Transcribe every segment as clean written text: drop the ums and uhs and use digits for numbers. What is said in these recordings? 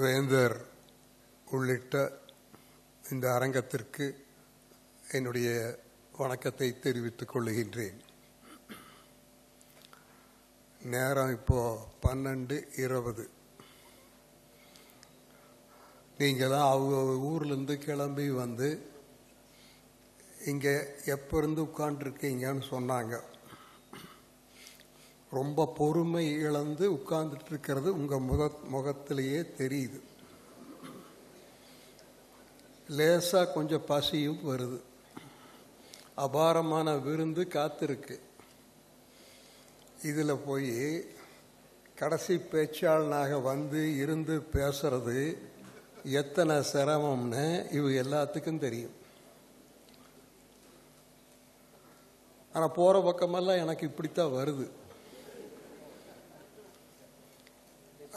வேந்தர் உள்ளிட்ட இந்த அரங்கத்திற்கு என்னுடைய வணக்கத்தை தெரிவித்துக் கொள்ளுகின்றேன். நேரம் இப்போ 12:20. நீங்களாம் அவங்க ஊர்லேருந்து கிளம்பி வந்து இங்கே எப்போ இருந்து உட்கார்ந்துருக்கீங்கன்னு சொன்னாங்க. ரொம்ப பொறுமை இழந்து உட்கார்ந்துட்டு இருக்கிறது உங்கள் முகத்திலேயே தெரியுது. லேசாக கொஞ்சம் பசியும் வருது. அபாரமான விருந்து காத்திருக்கு. இதில் போய் கடைசி பேச்சாளனாக வந்து இருந்து பேசுறது எத்தனை சிரமம்னு இவங்க எல்லாத்துக்கும் தெரியும். ஆனால் போகிற பக்கமெல்லாம் எனக்கு இப்படித்தான் வருது.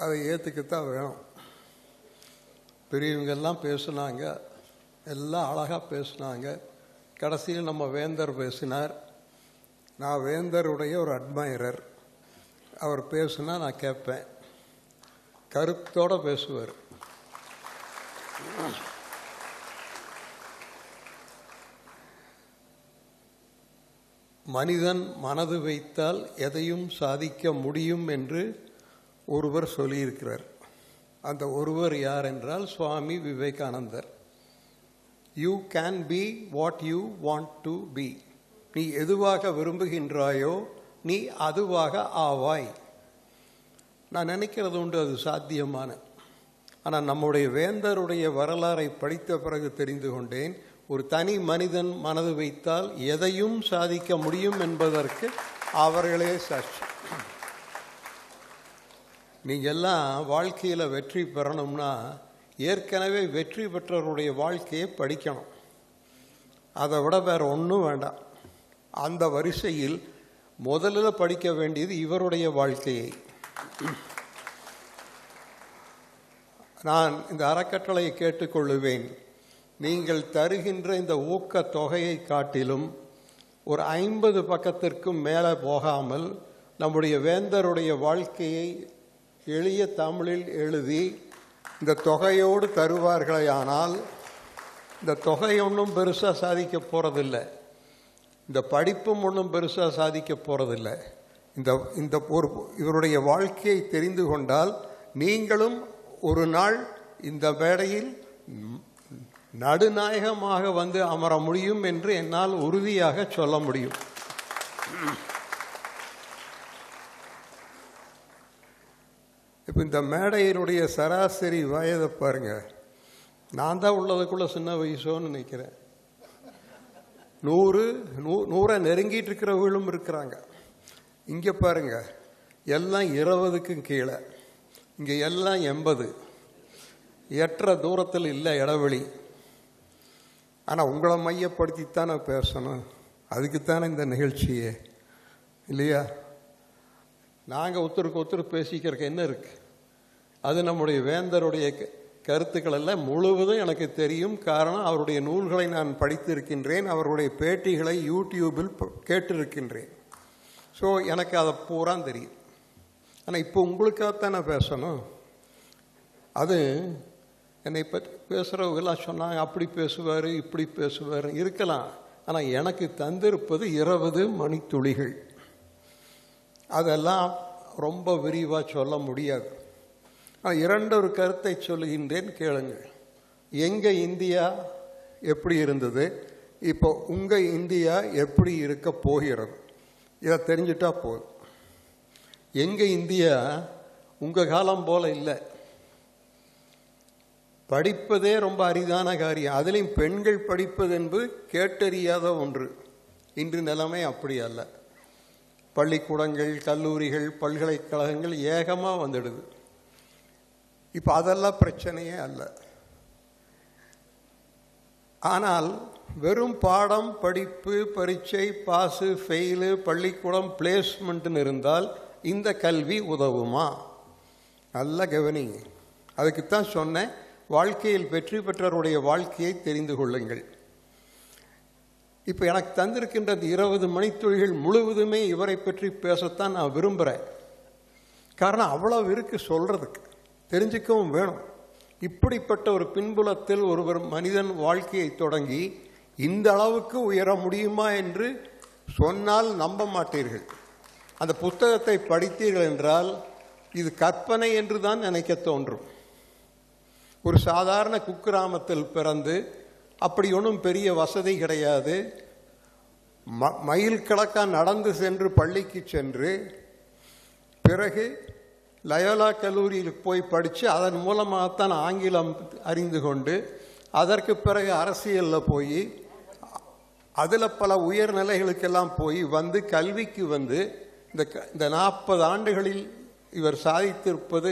அதை ஏற்றுக்கத்தான் வேணும். பெரியவங்கெல்லாம் பேசுனாங்க, எல்லாம் அழகாக பேசுனாங்க. கடைசியில் நம்ம வேந்தர் பேசினார். நான் வேந்தருடைய ஒரு அட்மைரர். அவர் பேசுனா நான் கேட்பேன். கருத்தோடு பேசுவார். மனிதன் மனது வைத்தால் எதையும் சாதிக்க முடியும் என்று ஒருவர் சொல்லியிருக்கிறார். அந்த ஒருவர் யார் என்றால் சுவாமி விவேகானந்தர். You can be what you want to be. நீ எதுவாக விரும்புகின்றாயோ நீ அதுவாக ஆவாய். நான் நினைக்கிறது உண்டு அது சாத்தியமான. ஆனால் நம்முடைய வேந்தருடைய வரலாறை படித்த பிறகு தெரிந்து கொண்டேன், ஒரு தனி மனிதன் மனது வைத்தால் எதையும் சாதிக்க முடியும் என்பதற்கு அவர்களே சாட்சி. நீங்கள்லாம் வாழ்க்கையில் வெற்றி பெறணும்னா ஏற்கனவே வெற்றி பெற்றவருடைய வாழ்க்கையை படிக்கணும். அதை விட வேற ஒன்றும் வேண்டாம். அந்த வரிசையில் முதலில் படிக்க வேண்டியது இவருடைய வாழ்க்கையை. நான் இந்த அறக்கட்டளையை கேட்டுக்கொள்ளுவேன். நீங்கள் தருகின்ற இந்த ஊக்கத் தொகையை காட்டிலும் ஒரு 50 பக்கத்திற்கும் மேலே போகாமல் நம்முடைய வேந்தருடைய வாழ்க்கையை எளிய தமிழில் எழுதி இந்த தொகையோடு தருவார்களேயானால் இந்த தொகை ஒன்றும் பெருசாக சாதிக்க போகிறதில்லை. இந்த படிப்பும் ஒன்றும் பெருசாக சாதிக்க போகிறதில்லை. இந்த ஒரு இவருடைய வாழ்க்கையை தெரிந்து கொண்டால் நீங்களும் ஒரு நாள் இந்த மேடையில் நடுநாயகமாக வந்து அமர முடியும் என்று என்னால் உறுதியாக சொல்ல முடியும். இப்போ இந்த மேடையினுடைய சராசரி வயதை பாருங்க. நான் தான் உள்ளதுக்குள்ள சின்ன வயசோன்னு நினைக்கிறேன். 100 நெருங்கிட்டு இருக்கிறவர்களும் இருக்கிறாங்க. இங்கே பாருங்க, எல்லாம் 20க்கும் கீழே. இங்கே எல்லாம் 80. எட்டரை தூரத்தில் இல்லை இடைவெளி. ஆனால் உங்களை மையப்படுத்தித்தானே பேசணும். அதுக்குத்தானே இந்த நிகழ்ச்சியே இல்லையா? நாங்கள் ஒருத்தருக்கு ஒருத்தர் பேசிக்கிறதுக்கு என்ன இருக்கு? அது நம்முடைய வேந்தருடைய கருத்துக்கள் எல்லாம் முழுவதும் எனக்கு தெரியும். காரணம், அவருடைய நூல்களை நான் படித்திருக்கின்றேன், அவருடைய பேட்டிகளை யூடியூபில் கேட்டிருக்கின்றேன். ஸோ எனக்கு அதை பூரா தெரியும். ஆனால் இப்போ உங்களுக்காகத்தான் நான் பேசணும். அது என்னை பற்றி பேசுகிறவங்கெல்லாம் சொன்னாங்க, அப்படி பேசுவார் இப்படி பேசுவார் இருக்கலாம். ஆனால் எனக்கு தந்திருப்பது 20 மணித்துளிகள். அதெல்லாம் ரொம்ப விரிவாக சொல்ல முடியாது. இரண்டொரு கருத்தை சொல்லுகின்றேன், கேளுங்கள். எங்கள் இந்தியா எப்படி இருந்தது, இப்போ உங்கள் இந்தியா எப்படி இருக்க போகிறது, இதை தெரிஞ்சுட்டா போதும். எங்கள் இந்தியா உங்கள் காலம் போல இல்லை. படிப்பதே ரொம்ப அரிதான காரியம். அதிலையும் பெண்கள் படிப்பது என்பது கேட்டறியாத ஒன்று. இன்று நிலைமை அப்படி அல்ல. பள்ளிக்கூடங்கள், கல்லூரிகள், பல்கலைக்கழகங்கள் ஏகமாக வந்துடுது. இப்போ அதெல்லாம் பிரச்சனையே அல்ல. ஆனால் வெறும் பாடம், படிப்பு, பரீட்சை, பாஸு, ஃபெயிலு, பள்ளிக்கூடம், பிளேஸ்மெண்ட்னு இருந்தால் இந்த கல்வி உதவுமா? நல்ல கவனிங்க. அதுக்குத்தான் சொன்னேன், வாழ்க்கையில் வெற்றி பெற்றவருடைய வாழ்க்கையை தெரிந்து கொள்ளுங்கள். இப்போ எனக்கு தந்திருக்கின்ற 20 மணித்துளிகள் முழுவதுமே இவரை பற்றி பேசத்தான் நான் விரும்புகிறேன். காரணம், அவ்வளவு இருக்கு சொல்கிறதுக்கு, தெரிஞ்சுக்கவும் வேணும். இப்படிப்பட்ட ஒரு பின்புலத்தில் ஒருவர் மனிதன் வாழ்க்கையை தொடங்கி இந்த அளவுக்கு உயர முடியுமா என்று சொன்னால் நம்ப மாட்டீர்கள். அந்த புத்தகத்தை படித்தீர்கள் என்றால் இது கற்பனை என்று தான் நினைக்க தோன்றும். ஒரு சாதாரண குக்கிராமத்தில் பிறந்து, அப்படி ஒன்றும் பெரிய வசதி கிடையாது, மைல் கணக்காக நடந்து சென்று பள்ளிக்கு சென்று, பிறகு லயோலா கல்லூரியில் போய் படித்து அதன் மூலமாகத்தான் ஆங்கிலம் அறிந்து கொண்டு, அதற்கு பிறகு அரசியலில் போய் அதில் பல உயர்நிலைகளுக்கெல்லாம் போய் வந்து கல்விக்கு வந்து இந்த 40 ஆண்டுகளில் இவர் சாதித்திருப்பது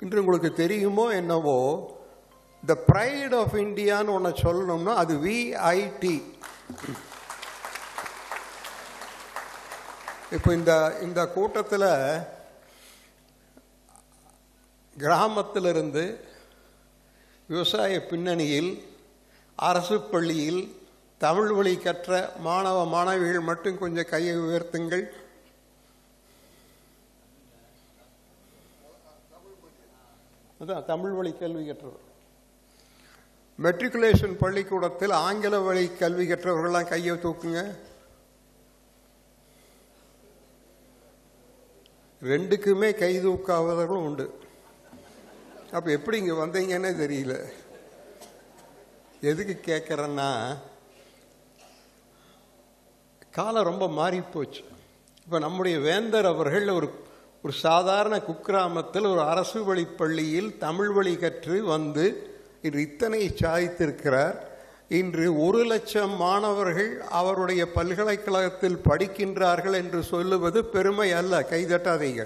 இன்று உங்களுக்கு தெரியுமோ என்னவோ. த ப்ரைட் ஆஃப் இந்தியான்னு ஒன்று சொல்லணும்னா அது VIT. இப்போ இந்த கூட்டத்தில் கிராமத்திலிருந்து விவசாய பின்னணியில் அரசு பள்ளியில் தமிழ் வழி கற்ற மாணவ மாணவிகள் மட்டும் கொஞ்சம் கையை உயர்த்துங்கள். அதான் தமிழ் வழி கல்வி கற்றவர். மெட்ரிகுலேஷன் பள்ளிக்கூடத்தில் ஆங்கில வழி கல்வி கற்றவர்கள்லாம் கையை தூக்குங்க. ரெண்டுக்குமே கை தூக்காதவர்களும் உண்டு. அப்ப எப்படி இங்க வந்தீங்கன்னே தெரியல. எதுக்கு கேட்கறேன்னா, காலம் ரொம்ப மாறி போச்சு. இப்ப நம்முடைய வேந்தர் அவர்கள் ஒரு சாதாரண குக்கிராமத்தில் ஒரு அரசு வழி பள்ளியில் தமிழ் வழி கற்று வந்து இன்று இத்தனை சாதித்திருக்கிறார். இன்று 1 லட்சம் மாணவர்கள் அவருடைய பல்கலைக்கழகத்தில் படிக்கின்றார்கள் என்று சொல்லுவது பெருமை அல்ல, கைதட்டாதீங்க.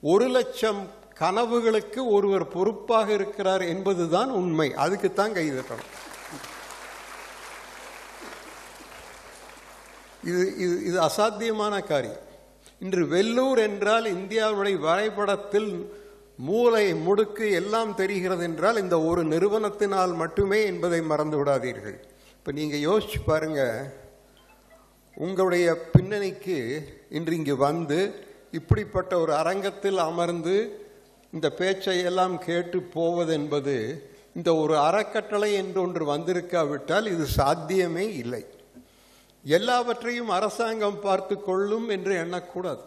1 லட்சம் கனவுகளுக்கு ஒருவர் பொறுப்பாக இருக்கிறார் என்பதுதான் உண்மை. அதுக்குத்தான் கைதட்டணும். இது அசாத்தியமான காரியம். இன்று வெள்ளூர் என்றால் இந்தியாவுடைய வரைபடத்தில் மூலை முடுக்கு எல்லாம் தெரிகிறது என்றால் இந்த ஒரு நிறுவனத்தினால் மட்டுமே என்பதை மறந்து விடாதீர்கள். இப்போ நீங்கள் யோசிச்சு பாருங்க, உங்களுடைய பின்னணிக்கு இன்று இங்கு வந்து இப்படிப்பட்ட ஒரு அரங்கத்தில் அமர்ந்து இந்த பேச்சை எல்லாம் கேட்டு போவது என்பது இந்த ஒரு அறக்கட்டளை என்று ஒன்று வந்திருக்காவிட்டால் இது சாத்தியமே இல்லை. எல்லாவற்றையும் அரசாங்கம் பார்த்து கொள்ளும் என்று எண்ணக்கூடாது.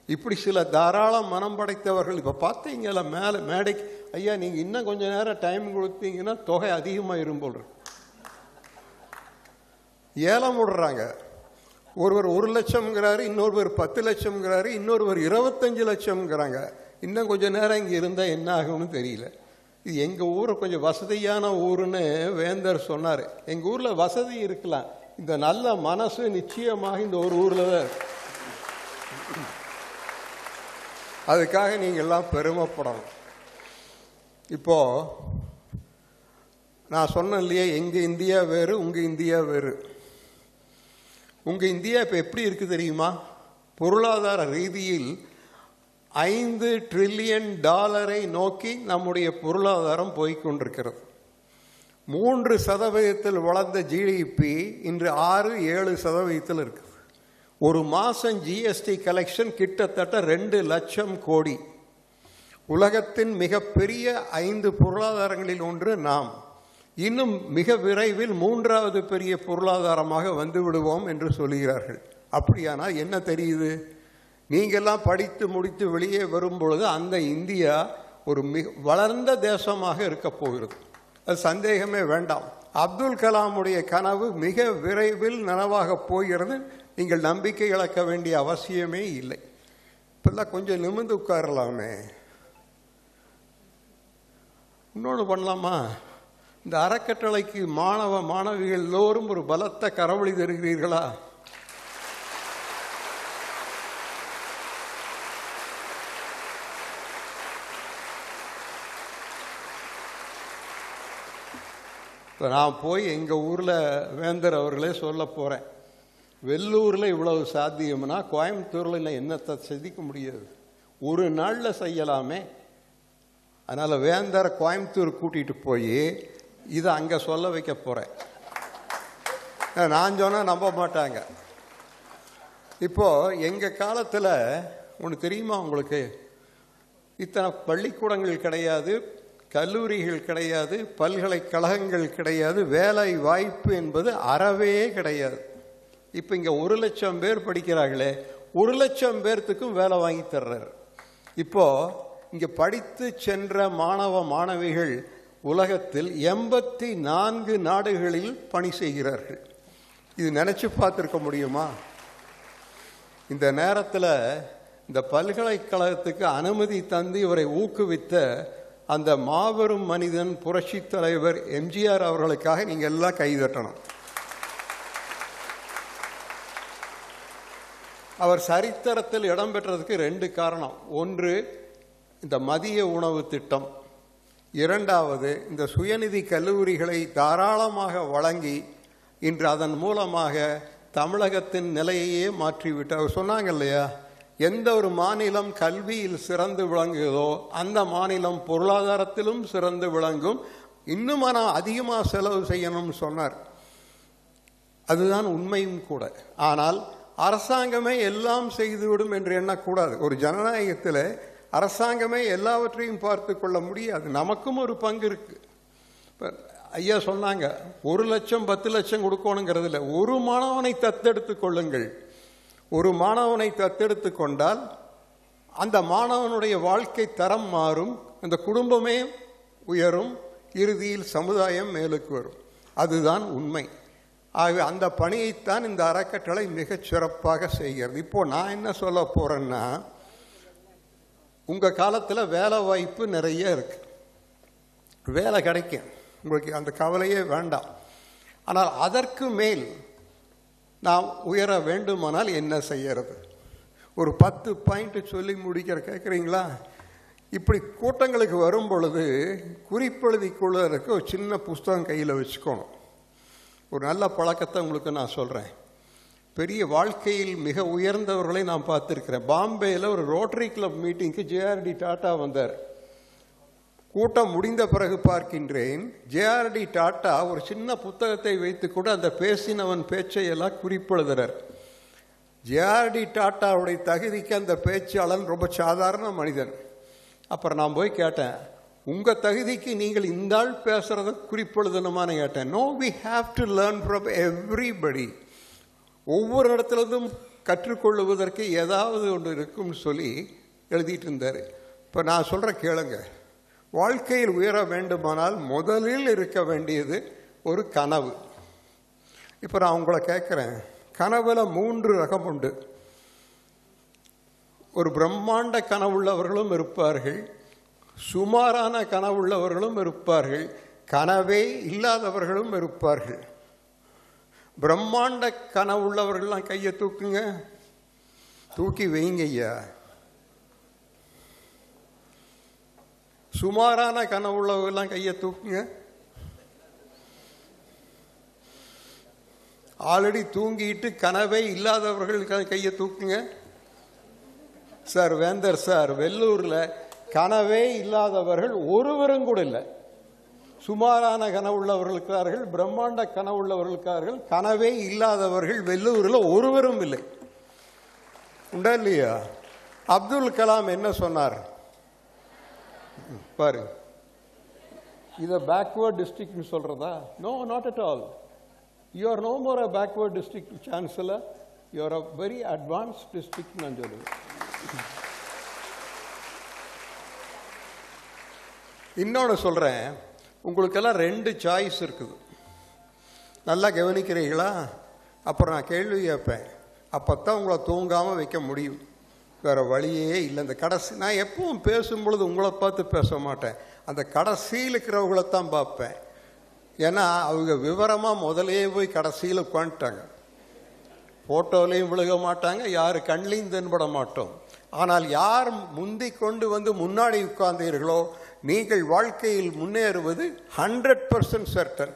இப்படி சில தாராள மனம் படைத்தவர்கள் இப்போ பார்த்தீங்களா மேடைக்கு, ஐயா நீங்கள் இன்னும் கொஞ்சம் நேரம் டைம் கொடுத்தீங்கன்னா தொகை அதிகமாக இரும்போல் ஏலம் விடுறாங்க. ஒருவர் 1 லட்சம்ங்கிறாரு, இன்னொருவர் 10 லட்சம்ங்கிறாரு, இன்னொருவர் 25 லட்சம்ங்கிறாங்க. இன்னும் கொஞ்சம் நேரம் இங்கே இருந்தால் என்ன ஆகும்னு தெரியல. இது எங்கள் ஊர் கொஞ்சம் வசதியான ஊருன்னு வேந்தர் சொன்னார். எங்கள் ஊரில் வசதி இருக்கலாம், இந்த நல்ல மனசு நிச்சயமாக இந்த ஒரு ஊரில் தான். அதுக்காக நீங்கள் எல்லாம் பெருமைப்படணும். இப்போ நான் சொன்னேன் இல்லையா, எங்கள் இந்தியா வேறு உங்கள் இந்தியா வேறு. உங்கள் இந்தியா இப்போ எப்படி இருக்கு தெரியுமா? பொருளாதார ரீதியில் $5 ட்ரில்லியன் நோக்கி நம்முடைய பொருளாதாரம் போய்கொண்டிருக்கிறது. 3% வளர்ந்த GDP இன்று 6-7% இருக்குது. ஒரு மாதம் GST கலெக்ஷன் கிட்டத்தட்ட 2 லட்சம் கோடி. உலகத்தின் மிகப்பெரிய 5 பொருளாதாரங்களில் ஒன்று நாம். இன்னும் மிக விரைவில் 3வது பெரிய பொருளாதாரமாக வந்து விடுவோம் என்று சொல்கிறார்கள். அப்படியானால் என்ன தெரியுது? நீங்கள்லாம் படித்து முடித்து வெளியே வரும்பொழுது அந்த இந்தியா ஒரு மிக வளர்ந்த தேசமாக இருக்க போகிறது. அது சந்தேகமே வேண்டாம். அப்துல் கலாமுடைய கனவு மிக விரைவில் நனவாக போகிறது. நீங்கள் நம்பிக்கை இழக்க வேண்டிய அவசியமே இல்லை. இப்பெல்லாம் கொஞ்சம் நிமிர்ந்து உட்காரலாமே. இன்னொன்று பண்ணலாமா? இந்த அறக்கட்டளைக்கு மாணவ மாணவிகள் எல்லோரும் ஒரு பலத்த கரவொலி தருகிறீர்களா? இப்போ நான் போய் எங்கள் ஊரில் வேந்தர் அவர்களே சொல்ல போகிறேன், வெள்ளூரில் இவ்வளவு சாத்தியம்னா கோயம்புத்தூரில் இன்னும் என்னத்தை செதிக்க முடியாது, ஒரு நாளில் செய்யலாமே. அதனால் வேந்தரை கோயம்புத்தூர் கூட்டிகிட்டு போய் இதை அங்கே சொல்ல வைக்க போகிறேன். நான் சொன்னால் நம்ப மாட்டாங்க. இப்போது எங்கள் காலத்தில் ஒன்று தெரியுமா உங்களுக்கு? இத்தனை பள்ளிக்கூடங்கள் கிடையாது, கல்லூரிகள் கிடையாது, பல்கலைக்கழகங்கள் கிடையாது, வேலை வாய்ப்பு என்பது அறவே கிடையாது. இப்போ இங்கே 1,00,000 பேர் படிக்கிறார்களே, 1,00,000 பேர்த்துக்கும் வேலை வாங்கி தர்றாரு. இப்போ இங்கே படித்து சென்ற மாணவ மாணவிகள் உலகத்தில் 84 நாடுகளில் பணி செய்கிறார்கள். இது நினைச்சு பார்த்துருக்க முடியுமா? இந்த நேரத்தில் இந்த பல்கலைக்கழகத்துக்கு அனுமதி தந்து இவரை ஊக்குவித்த அந்த மாபெரும் மனிதன் புரட்சி தலைவர் எம்ஜிஆர் அவர்களுக்காக நீங்க எல்லாம் கைதட்டணும். அவர் சரித்திரத்தில் இடம்பெற்றதுக்கு 2 காரணம். ஒன்று, இந்த மதிய உணவு திட்டம். 2வது, இந்த சுயநிதி கல்லூரிகளை தாராளமாக வழங்கி இன்று அதன் மூலமாக தமிழகத்தின் நிலையையே மாற்றிவிட்டு அவர் சொன்னாங்க இல்லையா, எந்த ஒரு மாநிலம் கல்வியில் சிறந்து விளங்குதோ அந்த மாநிலம் பொருளாதாரத்திலும் சிறந்து விளங்கும், இன்னும் அதிகமாக செலவு செய்யணும்னு சொன்னார். அதுதான் உண்மையும் கூட. ஆனால் அரசாங்கமே எல்லாம் செய்துவிடும் என்று எண்ணக்கூடாது. ஒரு ஜனநாயகத்தில் அரசாங்கமே எல்லாவற்றையும் பார்த்து கொள்ள முடியாது. நமக்கும் ஒரு பங்கு இருக்கு. ஐயா சொன்னாங்க 1,00,000 10,00,000 கொடுக்கணுங்கிறது இல்லை, ஒரு மாணவனை தத்தெடுத்து கொள்ளுங்கள். ஒரு மாணவனை தத்தெடுத்து கொண்டால் அந்த மாணவனுடைய வாழ்க்கை தரம் மாறும், அந்த குடும்பமே உயரும், இறுதியில் சமுதாயம் மேலுக்கு வரும். அதுதான் உண்மை. ஆகவே அந்த பணியைத்தான் இந்த அறக்கட்டளை மிகச் சிறப்பாக செய்கிறது. இப்போ நான் என்ன சொல்ல போறேன்னா, உங்க காலத்தில் வேலை வாய்ப்பு நிறைய இருக்கு, வேலை கிடைக்கும், உங்களுக்கு அந்த கவலையே வேண்டாம். ஆனால் அதற்கு மேல் நாம் உயர வேண்டுமானால் என்ன செய்யறது? ஒரு 10 பாயிண்ட் சொல்லி முடிக்கிற. கேட்குறீங்களா? இப்படி கூட்டங்களுக்கு வரும் பொழுது குறிப்பெழுதி கொள்வதற்கு ஒரு சின்ன புஸ்தகம் கையில் வச்சுக்கணும். ஒரு நல்ல பழக்கத்தை உங்களுக்கு நான் சொல்கிறேன். பெரிய வாழ்க்கையில் மிக உயர்ந்தவர்களை நான் பார்த்துருக்கிறேன். பாம்பேயில் ஒரு ரோட்டரி கிளப் மீட்டிங்க்கு ஜேஆர்டி டாட்டா வந்தார். கூட்டம் முடிந்த பிறகு பார்க்கின்றேன், ஜேஆர்டி டாட்டா ஒரு சின்ன புத்தகத்தை வைத்துக்கூட அந்த பேசினவன் பேச்சை எல்லாம் குறிப்பெழுதுறார். ஜேஆர்டி டாட்டாவுடைய தகுதிக்கு அந்த பேச்சாளன் ரொம்ப சாதாரண மனிதன். அப்புறம் நான் போய் கேட்டேன், உங்கள் தகுதிக்கு நீங்கள் இந்த ஆள் பேசுகிறத குறிப்பெழுதணுமான்னு கேட்டேன். No, we have to learn from everybody. ஒவ்வொரு இடத்துலதும் கற்றுக்கொள்ளுவதற்கு ஏதாவது ஒன்று இருக்கும்னு சொல்லி எழுதிட்டு இருந்தார். இப்போ நான் சொல்கிற கேளுங்க, வாழ்க்கையில் உயர வேண்டுமானால் முதலில் இருக்க வேண்டியது ஒரு கனவு. இப்போ நான் உங்களை கேட்குறேன், கனவுல 3 ரகம் உண்டு. ஒரு பிரம்மாண்ட கனவுள்ளவர்களும் இருப்பார்கள், சுமாரான கனவுள்ளவர்களும் இருப்பார்கள், கனவே இல்லாதவர்களும் இருப்பார்கள். பிரம்மாண்ட கனவுள்ளவர்கள்லாம் கையை தூக்குங்க, தூக்கி வைங்க ஐயா. சுமாரான கனவுள்ளவர்கள்லாம் கையை தூக்குங்க. ஆல்ரெடி தூங்கிட்டு கனவே இல்லாதவர்கள் கையை தூக்குங்க. சார் வேந்தர் சார், வெள்ளூர்ல கனவே இல்லாதவர்கள் ஒருவரும் கூட இல்லை. சுமாரான கனவுள்ளவர்கள் இருக்கிறார்கள், பிரம்மாண்ட கனவுள்ளவர்கள் இருக்கிறார்கள், கனவே இல்லாதவர்கள் வெள்ளூரில் ஒருவரும் இல்லை. உண்டா இல்லையா? அப்துல் கலாம் என்ன சொன்னார் பாரு, இதை பேக்வர்ட் டிஸ்ட்ரிக்ட்னு சொல்றதா? No, not at all. You are no more a backward district chancellor, you are a very advanced district நான் சொல்லுவேன். இன்னொன்று சொல்றேன், உங்களுக்கெல்லாம் 2 சாய்ஸ் இருக்குது. நல்லா கவனிக்கிறீங்களா? அப்புறம் நான் கேள்வி கேட்பேன், அப்போத்தான் உங்களை தூங்காமல் வைக்க முடியும். வேறு வழியே இல்லை. இந்த கடைசி, நான் எப்பவும் பேசும்பொழுது உங்களை பார்த்து பேச மாட்டேன், அந்த கடைசியில் இருக்கிறவங்களைத்தான் பார்ப்பேன். ஏன்னா அவங்க விவரமாக முதலே போய் கடைசியில் உட்காந்துட்டாங்க. ஃபோட்டோலையும் விழுக மாட்டாங்க, யார் கண்லையும் தென்பட மாட்டோம். ஆனால் யார் முந்தி கொண்டு வந்து முன்னாடி உட்கார்ந்தீர்களோ நீங்கள் வாழ்க்கையில் முன்னேறுவது 100% சர்டன்.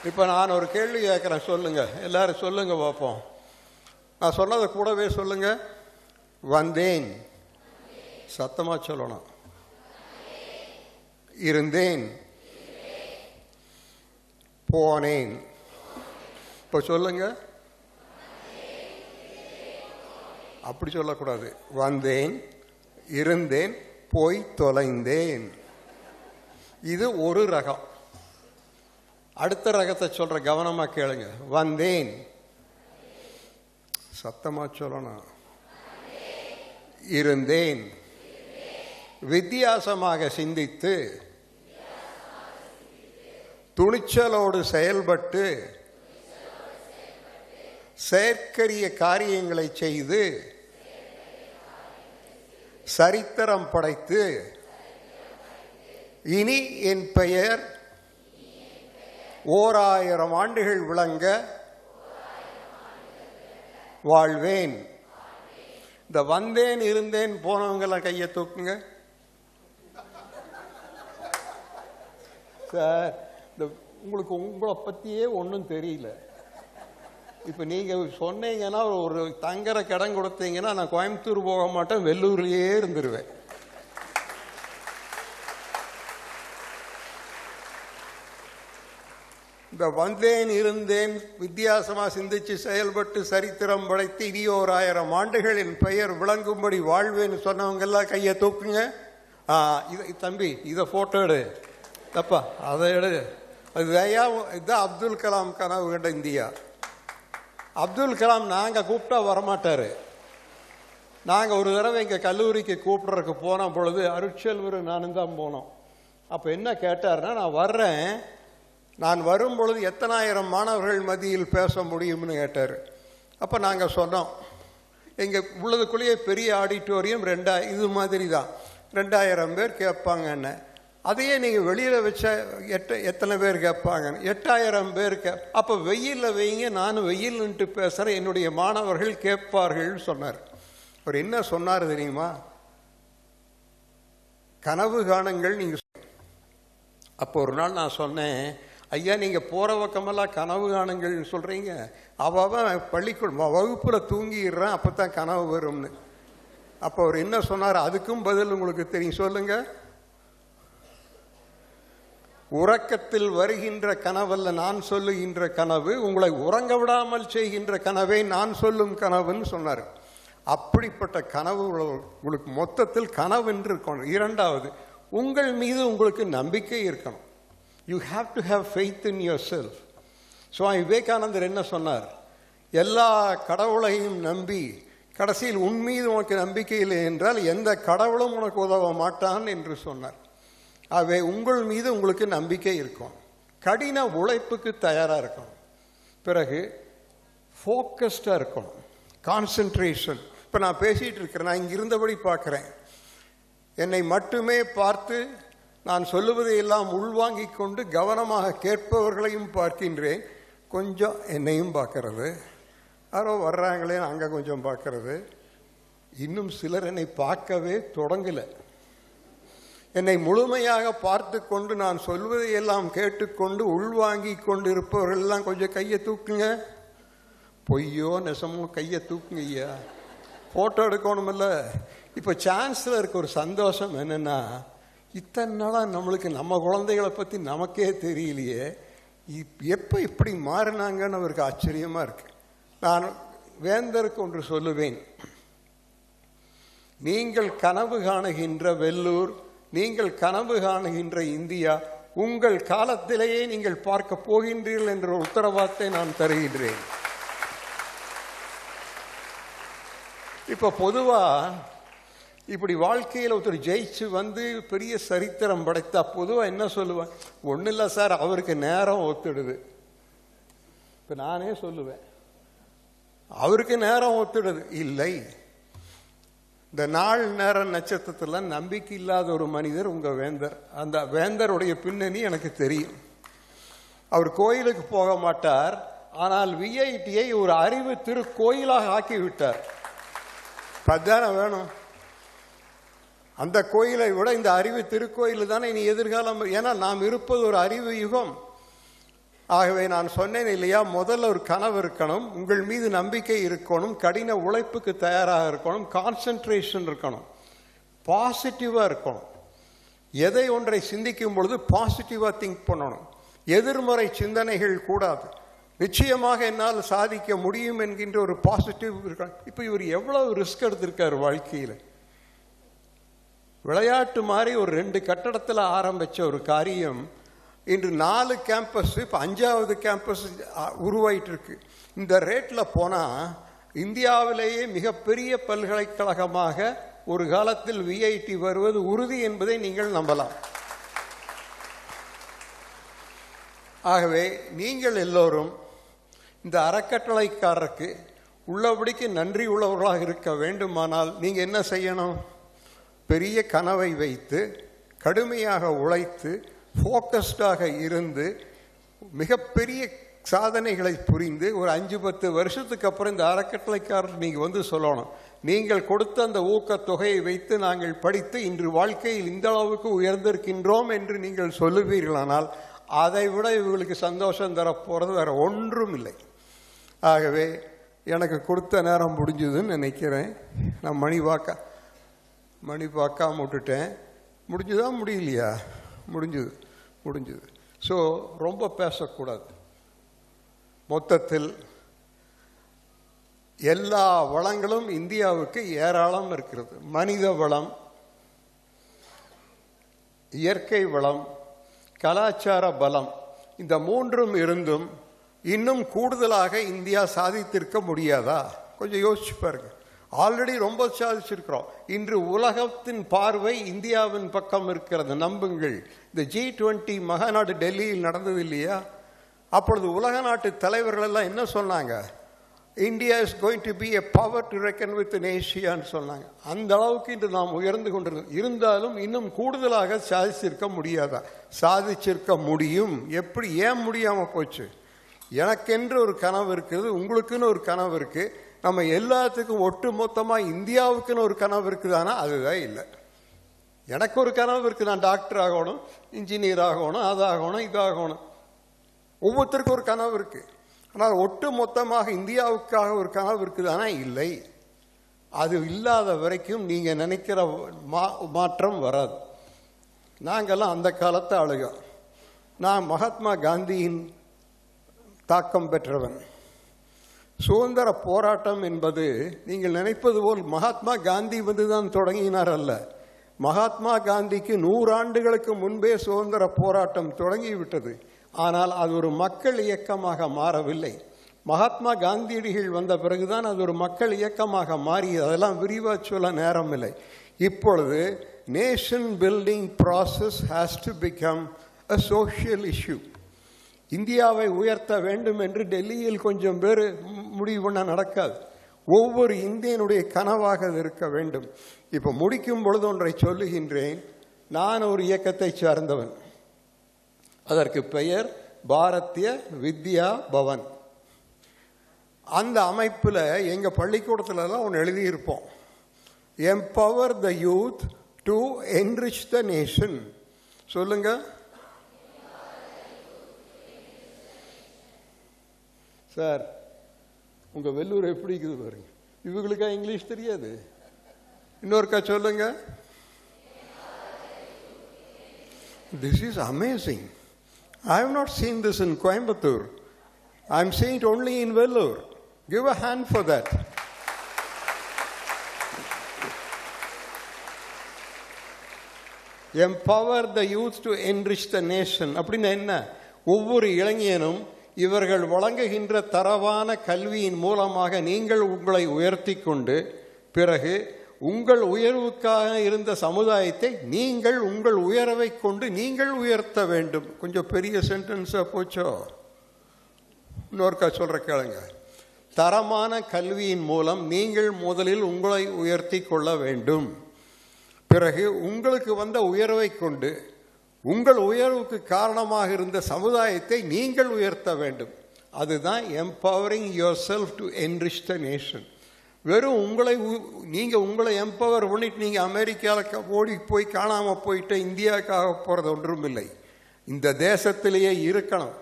இப்போ நான் ஒரு கேள்வி கேட்குறேன், சொல்லுங்க, எல்லாரும் சொல்லுங்க பார்ப்போம். நான் சொன்னதை கூடவே சொல்லுங்க. வந்தேன், சத்தமா சொல்லணும். இருந்தேன், போனேன். இப்போ சொல்லுங்க. அப்படி சொல்லக்கூடாது. வந்தேன், இருந்தேன், போய் தொலைந்தேன். இது ஒரு ரகம். அடுத்த ரகத்தை சொல்ற, கவனமா கேளுங்க. வந்தேன், சத்தமா சொல்லணும். இருந்தேன், வித்தியாசமாக சிந்தித்து துணிச்சலோடு செயல்பட்டு செயற்கரிய காரியங்களை செய்து சரித்திரம் படைத்து இனி என் பெயர் 1000 ஆண்டுகள் விளங்க வாழ்வேன். இந்த வந்தேன் இருந்தேன் போனவங்கெல்லாம் கையை தூக்குங்க சார். இந்த உங்களுக்கு உங்களை பற்றியே ஒன்றும் தெரியல. இப்போ நீங்கள் சொன்னீங்கன்னா, ஒரு தங்குற கடன் கொடுத்தீங்கன்னா நான் கோயம்புத்தூர் போக மாட்டேன், வெள்ளூர்லேயே இருந்துருவேன். இந்த வந்தேன் இருந்தேன் வித்தியாசமாக சிந்திச்சு செயல்பட்டு சரித்திரம் படைத்து இனி 1000 ஆண்டுகள் என் பெயர் விளங்கும்படி வாழ்வேன்னு சொன்னவங்க எல்லாம் கையை தூக்குங்க. தம்பி, இதை போட்டோ எடு. தப்பா, அதை எடு. இதுதான் அப்துல் கலாம் கனவு கண்ட இந்தியா. அப்துல் கலாம் நாங்கள் கூப்பிட்டா வரமாட்டார். நாங்கள் ஒரு தடவை எங்கள் கல்லூரிக்கு கூப்பிட்றதுக்கு போன பொழுது அருட்செல்வர் நானும் தான் போனோம். அப்போ என்ன கேட்டார்னா, நான் வர்றேன், நான் வரும் பொழுது எத்தனாயிரம் மாணவர்கள் மத்தியில் பேச முடியும்னு கேட்டார். அப்போ நாங்கள் சொன்னோம், எங்கள் உள்ளதுக்குள்ளேயே பெரிய ஆடிட்டோரியம் இது மாதிரி தான் 2000 பேர் கேட்பாங்கன்னு. அதையே நீங்கள் வெளியில் வச்ச எத்தனை பேர் கேட்பாங்க? 8000 பேர் அப்போ வெயிலில் வைங்க, நானும் வெயில்ன்ட்டு பேசுகிறேன், என்னுடைய மாணவர்கள் கேட்பார்கள் சொன்னார். அவர் என்ன சொன்னார் தெரியுமா? கனவு காணுங்கள். நீங்கள் அப்போ ஒரு நாள் நான் சொன்னேன், ஐயா நீங்கள் போகிற பக்கமெல்லாம் கனவு காணுங்கள்னு சொல்கிறீங்க, அவன் பள்ளிக்கூடம் வகுப்பில் தூங்கிடுறான், அப்போ தான் கனவு வரும்னு. அப்போ அவர் என்ன சொன்னார்? அதுக்கும் பதில் உங்களுக்கு தெரியும், சொல்லுங்க. உறக்கத்தில் வருகின்ற கனவல்ல நான் சொல்லுகின்ற கனவு, உங்களை உறங்க விடாமல் செய்கின்ற கனவை நான் சொல்லும் கனவுன்னு சொன்னார். அப்படிப்பட்ட கனவு உங்களுக்கு மொத்தத்தில் கனவு என்று இருக்கணும். இரண்டாவது, உங்கள் மீது உங்களுக்கு நம்பிக்கை இருக்கணும். You have to have faith in yourself. Swami விவேகானந்தர் என்ன சொன்னார்? எல்லா கடவுளையும் நம்பி கடைசியில் உன் மீது உனக்கு நம்பிக்கை இல்லை என்றால் எந்த கடவுளும் உனக்கு உதவ மாட்டான் என்று சொன்னார். ஆகவே உங்கள் மீது உங்களுக்கு நம்பிக்கை இருக்கும், கடின உழைப்புக்கு தயாராக இருக்கணும், பிறகு ஃபோக்கஸ்டாக இருக்கணும், கான்சென்ட்ரேஷன். இப்போ நான் பேசிகிட்டு இருக்கிறேன், நான் இங்கே இருந்தபடி பார்க்குறேன், என்னை மட்டுமே பார்த்து நான் சொல்லுவதை எல்லாம் உள்வாங்கிக் கொண்டு கவனமாக கேட்பவர்களையும் பார்க்கின்றேன், கொஞ்சம் என்னையும் பார்க்கறது, யாரோ வர்றாங்களே அங்கே கொஞ்சம் பார்க்கறது, இன்னும் சிலர் என்னை பார்க்கவே தொடங்கலை. என்னை முழுமையாக பார்த்து கொண்டு நான் சொல்வதை எல்லாம் கேட்டுக்கொண்டு உள்வாங்கி கொண்டு இருப்பவர்கள் எல்லாம் கொஞ்சம் கையை தூக்குங்க. பொய்யோ நெசமோ கையை தூக்குங்க ஐயா, ஃபோட்டோ எடுக்கணுமில்ல. இப்போ சான்சலருக்கு ஒரு சந்தோஷம் என்னென்னா, இத்தனை நாளாக நம்மளுக்கு நம்ம குழந்தைகளை பற்றி நமக்கே தெரியலையே, எப்போ இப்படி மாறினாங்கன்னு அவருக்கு ஆச்சரியமாக இருக்கு. நான் வேந்தருக்கு ஒன்று சொல்லுவேன், நீங்கள் கனவு காணுகின்ற வெள்ளூர், நீங்கள் கனவு காணுகின்ற இந்தியா உங்கள் காலத்திலேயே நீங்கள் பார்க்க போகின்றீர்கள் என்ற உத்தரவாதத்தை நான் தருகின்றேன். இப்போ பொதுவாக இப்படி வாழ்க்கையில் ஒருத்தர் ஜெயிச்சு வந்து பெரிய சரித்திரம் படைத்தா பொதுவாக என்ன சொல்லுவேன்? ஒன்றும் இல்லை சார், அவருக்கு நேரம் ஒத்துடுது. இப்போ நானே சொல்லுவேன், அவருக்கு நேரம் ஒத்துடுது. இல்லை, இந்த நாள் நேர நட்சத்திரத்தில் நம்பிக்கை இல்லாத ஒரு மனிதர் உங்கள் வேந்தர். அந்த வேந்தருடைய பின்னணி எனக்கு தெரியும். அவர் கோயிலுக்கு போக மாட்டார், ஆனால் விஐடியை ஒரு அறிவு திருக்கோயிலாக ஆக்கிவிட்டார். பத்தான வேணும், அந்த கோயிலை விட இந்த அறிவு திருக்கோயில் தானே இனி எதிர்காலம். ஏன்னா நாம் இருப்பது ஒரு அறிவு யுகம். ஆகவே நான் சொன்னேன் இல்லையா, முதல்ல ஒரு கனவு இருக்கணும், உங்கள் மீது நம்பிக்கை இருக்கணும், கடின உழைப்புக்கு தயாராக இருக்கணும், கான்சென்ட்ரேஷன் இருக்கணும், பாசிட்டிவாக இருக்கணும். எதை ஒன்றை சிந்திக்கும் பொழுது பாசிட்டிவாக திங்க் பண்ணணும், எதிர்மறை சிந்தனைகள் கூடாது. நிச்சயமாக என்னால் சாதிக்க முடியும் என்கின்ற ஒரு பாசிட்டிவ் இருக்கணும். இப்போ இவர் எவ்வளவு ரிஸ்க் எடுத்திருக்காரு வாழ்க்கையில். விளையாட்டு மாதிரி ஒரு 2 கட்டடத்தில் ஆரம்பித்த ஒரு காரியம் இன்று 4 கேம்பஸ், இப்போ 5வது கேம்பஸ் உருவாயிட்டு இருக்கு. இந்த ரேட்டில் போனால் இந்தியாவிலேயே மிகப்பெரிய பல்கலைக்கழகமாக ஒரு காலத்தில் விஐடி வருவது உறுதி என்பதை நீங்கள் நம்பலாம். ஆகவே நீங்கள் எல்லோரும் இந்த அறக்கட்டளைக்காரருக்கு உள்ளபடிக்கு நன்றி உள்ளவர்களாக இருக்க வேண்டுமானால் நீங்கள் என்ன செய்யணும்? பெரிய கனவை வைத்து கடுமையாக உழைத்து ஃபோக்கஸ்டாக இருந்து மிகப்பெரிய சாதனைகளை புரிந்து ஒரு 5-10 வருஷத்துக்கு அப்புறம் இந்த அறக்கட்டளைக்காரர் நீங்கள் வந்து சொல்லணும், நீங்கள் கொடுத்த அந்த ஊக்கத்தொகையை வைத்து நாங்கள் படித்து இன்று வாழ்க்கையில் இந்த அளவுக்கு உயர்ந்திருக்கின்றோம் என்று நீங்கள் சொல்லுவீர்களானால் அதை விட இவர்களுக்கு சந்தோஷம் தரப்போகிறது வேறு ஒன்றும் இல்லை. ஆகவே எனக்கு கொடுத்த நேரம் முடிஞ்சதுன்னு நினைக்கிறேன். நான் மணி பார்க்காம விட்டுட்டேன். முடிஞ்சுதா முடியலையா? முடிஞ்சுது. ஸோ ரொம்ப பேசக்கூடாது. மொத்தத்தில் எல்லா வளங்களும் இந்தியாவுக்கு ஏராளம் இருக்கிறது. மனித வளம், இயற்கை வளம், கலாச்சார பலம், இந்த 3ம் இருந்தும் இன்னும் கூடுதலாக இந்தியா சாதித்திருக்க முடியாதா? கொஞ்சம் யோசிச்சு பாருங்க. ஆல்ரெடி ரொம்ப சாதிச்சிருக்கிறோம். இன்று உலகத்தின் பார்வை இந்தியாவின் பக்கம் இருக்கிறது. நம்புங்கள். இந்த G20 மகாநாடு டெல்லியில் நடந்தது இல்லையா? அப்பொழுது உலக நாட்டு தலைவர்கள் எல்லாம் என்ன சொன்னாங்க? India is going to be a power to reckon with ஏஷியான்னு சொன்னாங்க. அந்த அளவுக்கு இன்று நாம் உயர்ந்து கொண்டிருக்கோம். இருந்தாலும் இன்னும் கூடுதலாக சாதிச்சிருக்க முடியாதா? சாதிச்சிருக்க முடியும். எப்படி? ஏன் முடியாமல் போச்சு? எனக்கென்று ஒரு கனவு இருக்குது, உங்களுக்குன்னு ஒரு கனவு இருக்குது, நம்ம எல்லாத்துக்கும் ஒட்டு மொத்தமாக இந்தியாவுக்குன்னு ஒரு கனவு இருக்குதானா? அதுதான் இல்லை. எனக்கு ஒரு கனவு இருக்குது, நான் டாக்டர் ஆகணும், இன்ஜினியர் ஆகணும், அதாகணும், இதாகணும். ஒவ்வொருத்தருக்கும் ஒரு கனவு இருக்குது. ஆனால் ஒட்டு மொத்தமாக இந்தியாவுக்காக ஒரு கனவு இருக்குதானா? இல்லை. அது இல்லாத வரைக்கும் நீங்கள் நினைக்கிற மாற்றம் வராது. நாங்கள்லாம் அந்த காலத்தை ஆளுக. நான் மகாத்மா காந்தியின் தாக்கம் பெற்றவன். சுதந்திர போராட்டம் என்பது நீங்கள் நினைப்பது போல் மகாத்மா காந்தி தான் தொடங்கினார் அல்ல. மகாத்மா காந்திக்கு 100 ஆண்டுகளுக்கு முன்பே சுதந்திர போராட்டம் தொடங்கிவிட்டது. ஆனால் அது ஒரு மக்கள் இயக்கமாக மாறவில்லை. மகாத்மா காந்தியடிகள் வந்த பிறகுதான் அது ஒரு மக்கள் இயக்கமாக மாறியது. அதெல்லாம் விரிவாக சொல்ல நேரம் இல்லை. இப்பொழுது nation building process has to become a social issue. இந்தியாவை உயர்த்த வேண்டும் என்று டெல்லியில் கொஞ்சம் பேர் முடிவு பண்ண நடக்காது. ஒவ்வொரு இந்தியனுடைய கனவாக அது இருக்க வேண்டும். இப்போ முடிக்கும் பொழுது ஒன்றை சொல்லுகின்றேன். நான் ஒரு இயக்கத்தை சார்ந்தவன். அதற்கு பெயர் பாரதிய வித்யா பவன். அந்த அமைப்பில் எங்கள் பள்ளிக்கூடத்துலலாம் ஒன்று எழுதியிருப்போம், empower the youth to enrich the nation. சொல்லுங்க சார். உங்கள் வெள்ளூர் எப்படி இருக்குது பாருங்க. இவங்களுக்கா இங்கிலீஷ் தெரியாது? இன்னொருக்கா சொல்லுங்க. This is amazing. I have not seen this in Coimbatore. I am seeing it only in Vellore. Give a hand for that. Empower the youth to enrich the nation. அப்படின்னா என்ன? ஒவ்வொரு இளைஞனும் இவர்கள் வழங்குகின்ற தரவான கல்வியின் மூலமாக நீங்கள் உங்களை உயர்த்தி கொண்டு பிறகு உங்கள் உயர்வுக்காக இருந்த சமுதாயத்தை நீங்கள் உங்கள் உயர்வை கொண்டு நீங்கள் உயர்த்த வேண்டும். கொஞ்சம் பெரிய சென்டென்ஸாக போச்சோ? இன்னொருக்கா சொல்கிற கேளுங்க. தரமான கல்வியின் மூலம் நீங்கள் முதலில் உங்களை உயர்த்தி கொள்ள வேண்டும். பிறகு உங்களுக்கு வந்த உயர்வை கொண்டு உங்கள் உயர்வுக்கு காரணமாக இருந்த சமுதாயத்தை நீங்கள் உயர்த்த வேண்டும். அதுதான் empowering your self to enrich the nation. வெறும் நீங்கள் உங்களை எம்பவர் பண்ணிட்டு நீங்கள் அமெரிக்காவில் ஓடி போய் காணாமல் போயிட்டு இந்தியாவுக்காக போகிறது ஒன்றும் இல்லை. இந்த தேசத்திலேயே இருக்கணும்.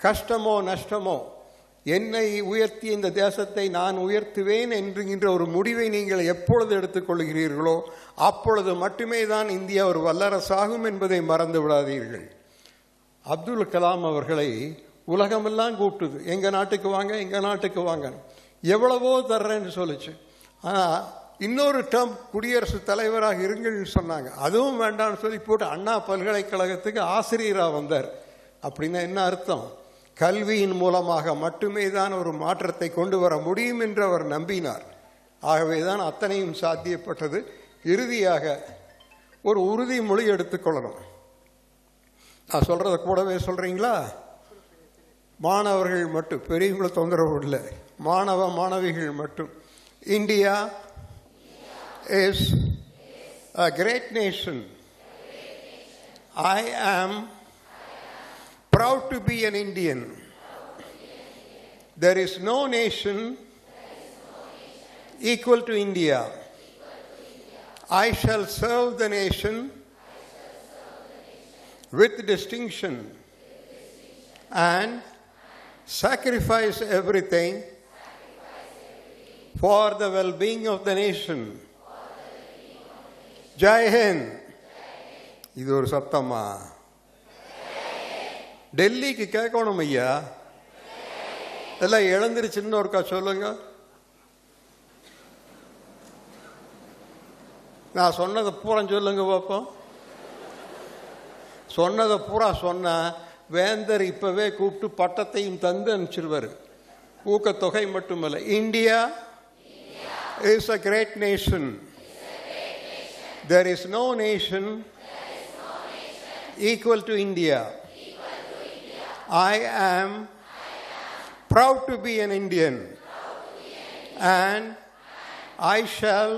கஷ்டமோ நஷ்டமோ என்னை உயர்த்தி இந்த தேசத்தை நான் உயர்த்துவேன் என்கின்ற ஒரு முடிவை நீங்கள் எப்பொழுது எடுத்துக்கொள்கிறீர்களோ அப்பொழுது மட்டுமே தான் இந்தியா ஒரு வல்லரசாகும் என்பதை மறந்து விடாதீர்கள். அப்துல் கலாம் அவர்களை உலகமெல்லாம் கூப்பிட்டுது, எங்கள் நாட்டுக்கு வாங்க, எங்கள் நாட்டுக்கு வாங்க, எவ்வளவோ தர்றேன்னு சொல்லிச்சு. ஆனால் இன்னொரு டேர்ம் குடியரசுத் தலைவராக இருங்கள்னு சொன்னாங்க. அதுவும் வேண்டாம்னு சொல்லி போட்டு அண்ணா பல்கலைக்கழகத்துக்கு ஆசிரியராக வந்தார். அப்படின்னா என்ன அர்த்தம்? கல்வியின் மூலமாக மட்டுமே தான் ஒரு மாற்றத்தை கொண்டு வர முடியும் என்று அவர் நம்பினார். ஆகவே தான் அத்தனையும் சாத்தியப்பட்டது. இறுதியாக ஒரு உறுதிமொழி எடுத்துக்கொள்ளணும். நான் சொல்றத கூடவே சொல்றீங்களா? மாணவர்கள் மட்டும், பெரியவங்களை தொந்தரவு இல்லை, மாணவ மாணவிகள் மட்டும். India is a great nation. I am proud to be an Indian. There is no nation equal to India. I shall serve the nation with distinction and sacrifice everything for the well-being of the nation. Jai Hind. இது ஒரு சத்தமா? டெல்லிக்கு கேட்கணும் ஐயா. எல்லாம் இழந்துருச்சுன்னு ஒருக்கா சொல்லுங்க. நான் சொன்னதை பூரா சொல்லுங்க பார்ப்போம். சொன்னதை பூரா சொன்ன வேந்தர் இப்பவே கூப்பிட்டு பட்டத்தையும் தந்து அனுப்பிச்சிருவார். ஊக்கத்தொகை மட்டுமல்ல. India is a great nation. There is no nation equal to India. I am proud to be an Indian, and I shall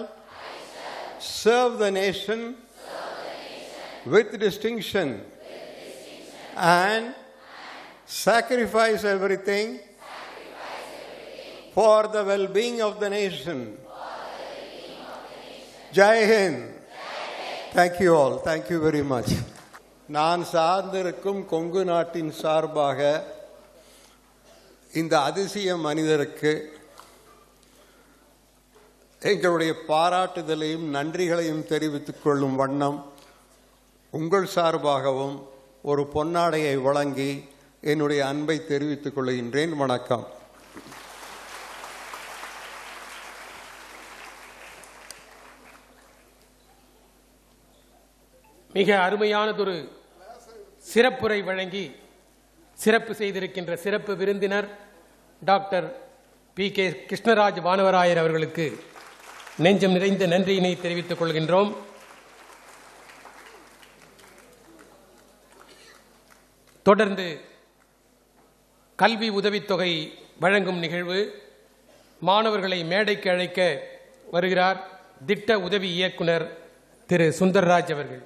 serve the nation with distinction and sacrifice everything for the well-being of the nation. Jai Hind. Thank you all. Thank you very much. நான் சார்ந்திருக்கும் கொங்கு நாட்டின் சார்பாக இந்த அதிசய மனிதருக்கு எங்களுடைய பாராட்டுதலையும் நன்றிகளையும் தெரிவித்துக் கொள்ளும் வண்ணம் உங்கள் சார்பாகவும் ஒரு பொன்னாடையை வழங்கி என்னுடைய அன்பை தெரிவித்துக் கொள்கின்றேன். வணக்கம். மிக அருமையானதொரு சிறப்புரை வழங்கி சிறப்பு செய்திருக்கின்ற சிறப்பு விருந்தினர் டாக்டர் PK கிருஷ்ணராஜ் வானவராயர் அவர்களுக்கு நெஞ்சம் நிறைந்த நன்றியினை தெரிவித்துக் கொள்கின்றோம். தொடர்ந்து கல்வி உதவித்தொகை வழங்கும் நிகழ்வு. மாணவர்களை மேடைக்கு அழைக்க வருகிறார் திட்ட உதவி இயக்குனர் திரு சுந்தர்ராஜ் அவர்கள்.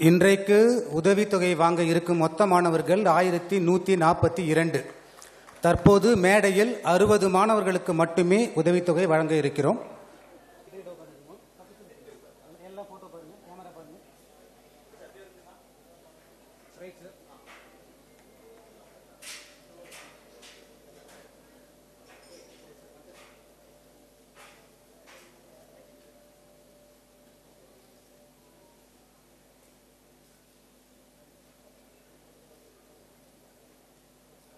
இன்றைக்கு உதவித்தொகை வாங்க இருக்கும் மொத்த மாணவர்கள் 1142. தற்போது மேடையில் 60 மாணவர்களுக்கு மட்டுமே உதவித்தொகை வழங்க இருக்கிறோம்.